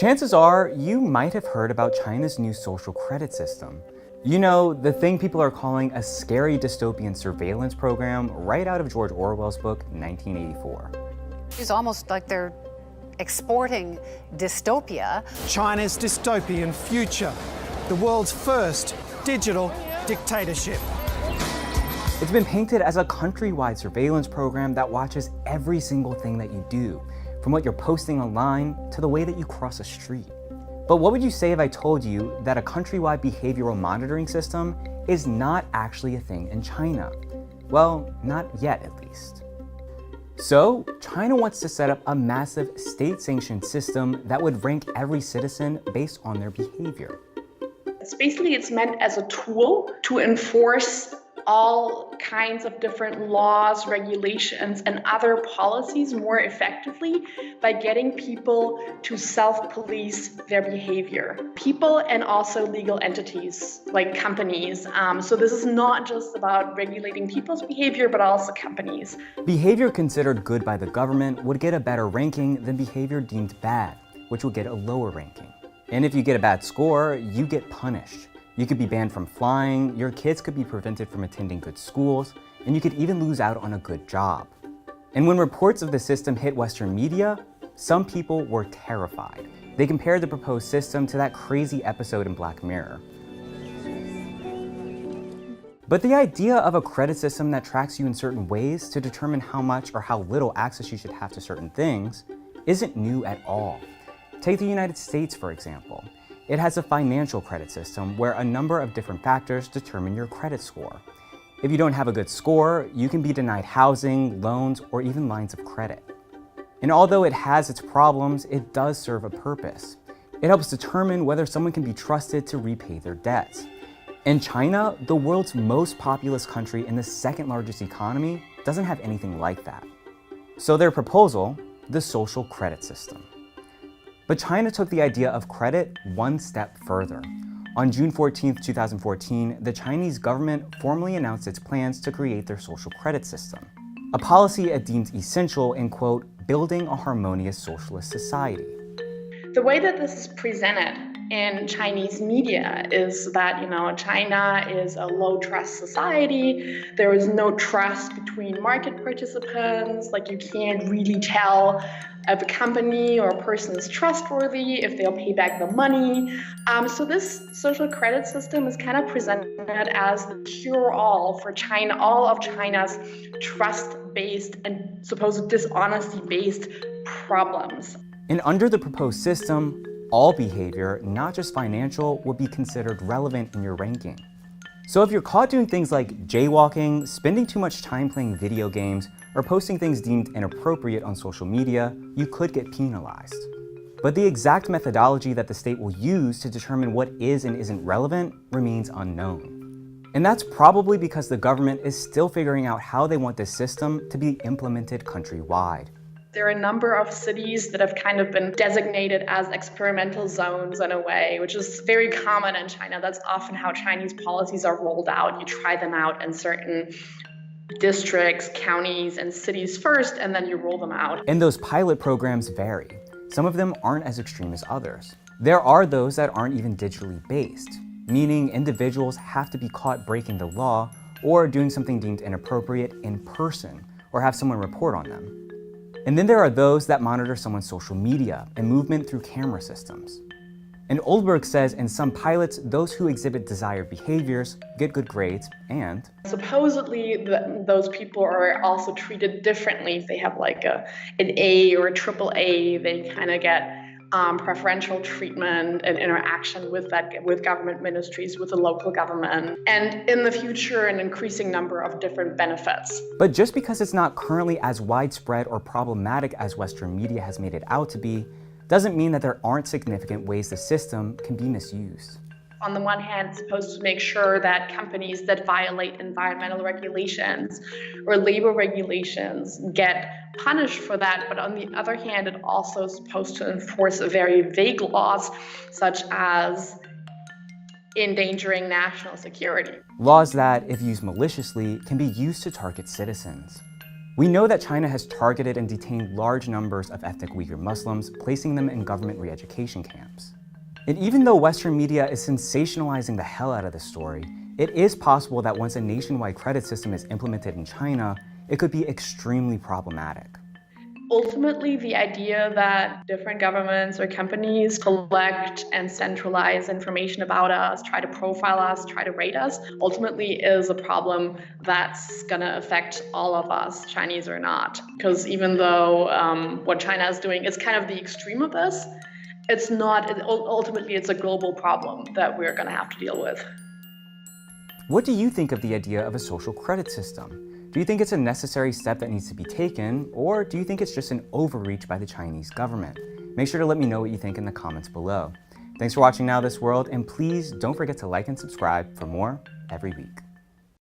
Chances are you might have heard about China's new social credit system. You know, the thing people are calling a scary dystopian surveillance program right out of George Orwell's book, 1984. It's almost like they're exporting dystopia. China's dystopian future, the world's first digital dictatorship. It's been painted as a countrywide surveillance program that watches every single thing that you do, from what you're posting online to the way that you cross a street. But what would you say if I told you that a countrywide behavioral monitoring system is not actually a thing in China? Well, not yet at least. So, China wants to set up a massive state-sanctioned system that would rank every citizen based on their behavior. It's meant as a tool to enforce all kinds of different laws, regulations, and other policies more effectively by getting people to self-police their behavior. People and also legal entities like companies. So this is not just about regulating people's behavior, but also companies. Behavior considered good by the government would get a better ranking than behavior deemed bad, which would get a lower ranking. And if you get a bad score, you get punished. You could be banned from flying, your kids could be prevented from attending good schools, and you could even lose out on a good job. And when reports of the system hit Western media, some people were terrified. They compared the proposed system to that crazy episode in Black Mirror. But the idea of a credit system that tracks you in certain ways to determine how much or how little access you should have to certain things isn't new at all. Take the United States, for example. It has a financial credit system where a number of different factors determine your credit score. If you don't have a good score, you can be denied housing, loans, or even lines of credit. And although it has its problems, it does serve a purpose. It helps determine whether someone can be trusted to repay their debts. And China, the world's most populous country and the second largest economy, doesn't have anything like that. So their proposal, the social credit system. But China took the idea of credit one step further. On June 14, 2014, the Chinese government formally announced its plans to create their social credit system, a policy it deemed essential in, quote, building a harmonious socialist society. The way that this is presented in Chinese media is that, China is a low trust society. There is no trust between market participants. Like, you can't really tell if a company or a person is trustworthy, if they'll pay back the money. So this social credit system is kind of presented as the cure-all for China, all of China's trust-based and supposed dishonesty-based problems. And under the proposed system, all behavior, not just financial, would be considered relevant in your ranking. So if you're caught doing things like jaywalking, spending too much time playing video games, or posting things deemed inappropriate on social media, you could get penalized. But the exact methodology that the state will use to determine what is and isn't relevant remains unknown. And that's probably because the government is still figuring out how they want this system to be implemented countrywide. There are a number of cities that have kind of been designated as experimental zones in a way, which is very common in China. That's often how Chinese policies are rolled out. You try them out in certain districts, counties, and cities first, and then you roll them out. And those pilot programs vary. Some of them aren't as extreme as others. There are those that aren't even digitally based, meaning individuals have to be caught breaking the law or doing something deemed inappropriate in person, or have someone report on them. And then there are those that monitor someone's social media and movement through camera systems. And Oldberg says in some pilots, those who exhibit desired behaviors get good grades and supposedly those people are also treated differently. If they have like an A or a triple A, they kind of get preferential treatment and interaction with government ministries, with the local government, and in the future an increasing number of different benefits. But just because it's not currently as widespread or problematic as Western media has made it out to be, doesn't mean that there aren't significant ways the system can be misused. On the one hand, it's supposed to make sure that companies that violate environmental regulations or labor regulations get punished for that. But on the other hand, it also is supposed to enforce very vague laws, such as endangering national security. Laws that, if used maliciously, can be used to target citizens. We know that China has targeted and detained large numbers of ethnic Uyghur Muslims, placing them in government re-education camps. And even though Western media is sensationalizing the hell out of this story, it is possible that once a nationwide credit system is implemented in China, it could be extremely problematic. Ultimately, the idea that different governments or companies collect and centralize information about us, try to profile us, try to rate us, ultimately is a problem that's going to affect all of us, Chinese or not. Because even though what China is doing is kind of the extreme of this, it's not, ultimately it's a global problem that we're going to have to deal with. What do you think of the idea of a social credit system? Do you think it's a necessary step that needs to be taken, or do you think it's just an overreach by the Chinese government? Make sure to let me know what you think in the comments below. Thanks for watching Now This World, and please don't forget to like and subscribe for more every week.